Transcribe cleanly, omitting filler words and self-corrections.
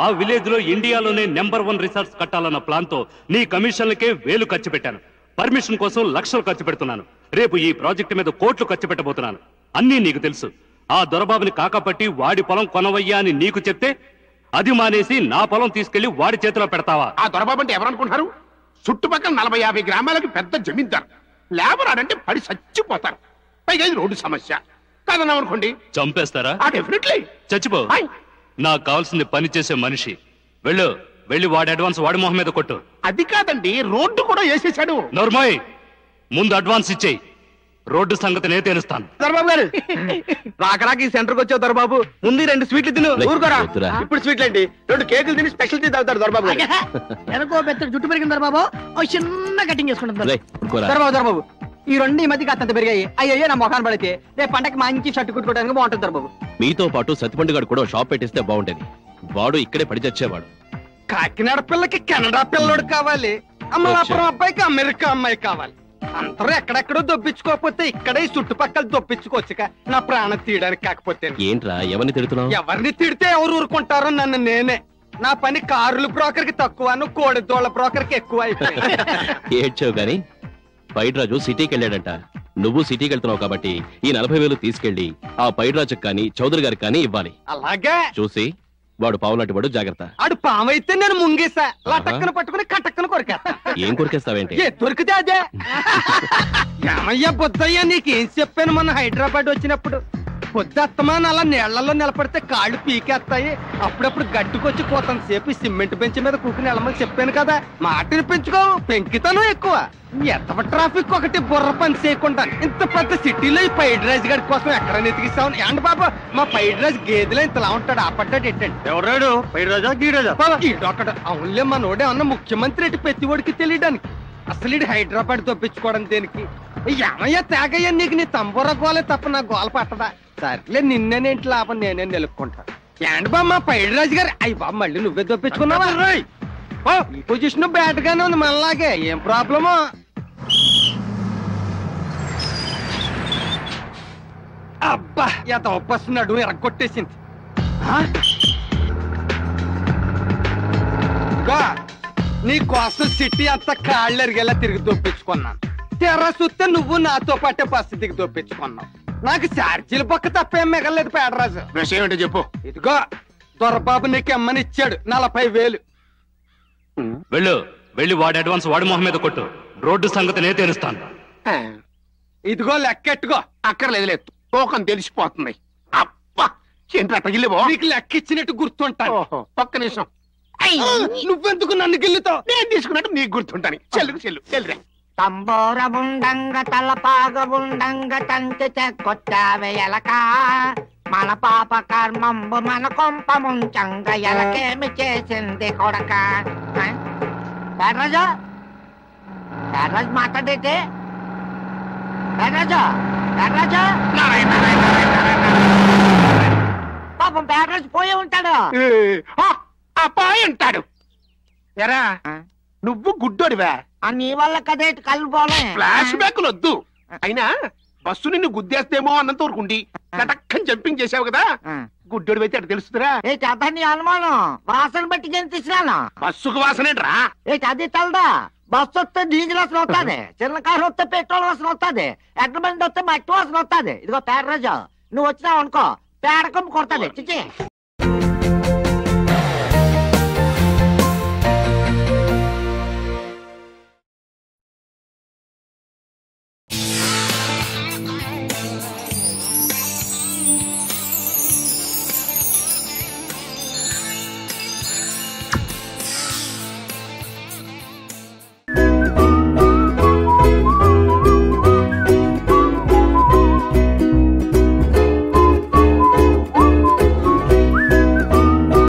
ఆ విలేజ్ లో ఇండియాలోనే నెంబర్ 1 రిసార్ట్స్ కట్టాలన్న ప్లాన్ తో నీ కమిషన్లకే వేలు ఖర్చు పెట్టాను. పర్మిషన్ కోసం లక్షలు ఖర్చు పెడుతున్నాను. రేపు ఈ ప్రాజెక్టు మీద కోట్లు ఖర్చు పెట్టబోతున్నాను. అన్నీ నీకు తెలుసు. ఆ దొరబాబుని కాకపట్టి వాడి పొలం కొనవయ్యా అని నీకు చెప్తే అది మానేసి నా పొలం తీసుకెళ్లి వాడి చేతిలో పెడతావా? ఆ దొరబాబు అంటే ఎవరనుకుంటున్నారు? చుట్టుపక్కల 40-50 గ్రామాలకి పెద్ద జమీందారు. లేబర్ ఆడంటే పడి చచ్చిపోతారు. పైగా ఇది రోడ్డు సమస్య కాదన్నా అనుకోండి, చంపేస్తారా? డెఫినెట్లీ చచ్చిపో. నాకు కావాల్సింది పని చేసే మనిషి. వెళ్ళి వాడి అడ్వాన్స్ వాడి మొహం మీద కొట్టు. అది కాదండి, రోడ్డు కూడా వేసేసాడు. నోర్మాయ్, ముందు అడ్వాన్స్ ఇచ్చేయి. రోడ్డు సంగతి నే తెలుస్తాను. దొరబాబు గారు రాకరాకి సెంటర్కి వచ్చావు దొరబాబు. ముందు 2 స్వీట్లు తిను. ఊరుకోరా. ఇప్పుడు స్వీట్లు ఏంటి, 2 కేకులు తిని స్పెషల్ టీ తాగుతారు దొరబాబు గారు. వెనకో పెద్ద జుట్టు పెరిగింది దొరబాబు, చిన్న కటింగ్ చేసుకుంటాం. దొరబాబు ఈ 2 ఈ మధ్యకి అత్తంత పెరిగాయి. అయ్యో నా మొఖాన్ని పడితే రేపు పంటకి మంచి షర్ట్ కుట్టుకోవడానికి బాగుంటుంది దొరబాబు. మీతో పాటు సతిపండు గారు కూడా షాప్ పెట్టిస్తే బాగుంటది. వాడు ఇక్కడే పడి చచ్చేవాడు. కాకినాడ పిల్లకి కెనడా పిల్లడు కావాలి, అమలాపురం అబ్బాయికి అమెరికా అమ్మాయి కావాలి. అందరూ ఎక్కడెక్కడో దొప్పించుకోకపోతే ఇక్కడే చుట్టుపక్కల దొప్పించుకోవచ్చుక నా ప్రాణం తీయడానికి. కాకపోతే ఏంట్రా ఎవరిని తిడుతున్నావు? ఎవరిని తిడితే ఎవరు ఊరుకుంటారో నన్ను నేనే. నా పని కార్ల బ్రోకర్ కి తక్కువ, కోడిదోళ్ల బ్రోకర్ కి ఎక్కువ అయిపోయింది. ఏడ్చావు గాని పైడ్రాజు సిటీకి వెళ్ళాడంట. నువ్వు సిటీకి వెళ్తున్నావు కాబట్టి ఈ 40,000 తీసుకెళ్లి ఆ పైడ్రాజుకి కానీ చౌదరి గారికి కానీ ఇవ్వాలి. అలాగే చూసి వాడు పావులాంటి వాడు, జాగ్రత్త. ఆడు పామైతే నేను ముంగేసా, లటక్కన పట్టుకుని కటక్కన కొరికేస్తా. ఏం కొరికేస్తావేంటి? దొరికితే అదే. ఏమయ్యా బుద్ధయ్యా, నీకేం చెప్పాను మొన్న హైదరాబాద్ వచ్చినప్పుడు? పొద్దుత్తమాన అలా నీళ్లలో నిలబడితే కాళ్ళు పీకేస్తాయి, అప్పుడప్పుడు గడ్డుకొచ్చి పోతాను సేపు సిమెంట్ బెంచ్ మీద కూకుని వెళ్ళమని చెప్పాను కదా. మాటని పెంచుకో, పెంకితనం ఎక్కువ. ఎంత ట్రాఫిక్ ఒకటి బుర్ర పని చేయకుండా ఇంత పెద్ద సిటీలో ఈ పైడ్ రాజు గారి కోసం ఎక్కడ నెతికిస్తావు? ఏంటి బాబా, మా పైడ్ రాజు గేదెలో ఇంతలా ఉంటాడు, ఆపడ్డాడు ఏంటండి? ఎవరాడు? పైడ్ రాజా గీరాజా? ఈడొక్కడు. అవునులే, మా నోడే అన్న ముఖ్యమంత్రి ఎటు ప్రతి ఒడికి తెలియడానికి. అసలు ఇది హైదరాబాద్ తప్పించుకోవడం దేనికి? ఏమయ్యా తేగయ్యా, నీకు నీ తంబూర గోలే తప్ప నా గోల పట్టదా? సర్లే, నిన్నేనేంటి లాభం, నేనే నిలుపుకుంటా. ఏంటి బా మా పైడి రాజు గారు? అయ్యి బాబు మళ్ళీ నువ్వే తప్పించుకున్నావా? ఈ పొజిషన్ బ్యాడ్ గానే ఉంది మనలాగే. ఏం ప్రాబ్లమో? అబ్బా, ఎంత ఒప్పస్తున్నాడు, ఎరగొట్టేసింది. నీ కోసం సిటీ అంతా కాళ్ళు ఎరిగేలా తిరిగి దొప్పించుకున్నాను. తెర చూస్తే నువ్వు నాతో పాటే పరిస్థితికి దొప్పించుకున్నావు. నాకు ఛార్జీల పక్క తప్పేం మిగలేదు పేడరాజు. విషయం ఏంటో చెప్పు. ఇదిగో దొరబాబు నీకు ఎమ్మని ఇచ్చాడు 40,000. వెళ్ళి వాడి అడ్వాన్స్ వాడి మొహం మీద కొట్టు. రోడ్డు సంగతి నే తెలుస్తాను. ఇదిగో లెక్కెట్టుకో. అక్కర్లేదు, తోకం తెలిసిపోతుంది. అబ్బా, ఏంటి అట్టగిల్లేవో? నీకు లెక్క ఇచ్చినట్టు గుర్తుంటాను. ఒక్క నిమిషం. నువ్వెందుకు నన్ను గిల్లుతావు? నేను తీసుకున్నట్టు నీకు గుర్తుంటాను. చెల్లురా. తంబోర బుండంగ తలపాగ బుండంగ తంతి కొట్టావే ఎలక, మన పాప కర్మంబు మన కొంప ముంచంగ ఎలకేమి చేసింది కొడక. పేర్రాజు మాట్లాడేటి? పేర్రాజు పాపం పేర్రాజు పోయి ఉంటాడు. అబ్బాయి ఉంటాడు. ఎరా నువ్వు గుడ్డోడివా? నీ వల్ల కదే కళ్ళు పోలే. ఫ్లాష్ బ్యాక్లు వద్దు. అయినా బస్సు నిన్ను గుద్దేస్తేమో అన్నంత వరకుండి కటక్కని జంపింగ్ చేసావు కదా. గుడ్డోడి అయితే అటు తెలుస్తుందిరా. నీ అనుమానం వాసన బట్టి తీసినాను. బస్సుకు వాసనేట్రా? అది తెలదా? బస్సు వస్తే డీజిల్ వాసన వస్తుంది, చిన్న కారు వస్తే పెట్రోల్ వాసన వస్తుంది, ఎడ్ల బండి వస్తే మట్టి వాసన వస్తుంది. ఇదిగో పేర్రాజు, నువ్వు వచ్చినావు అనుకో పేడకం కొడతాది. చిచి.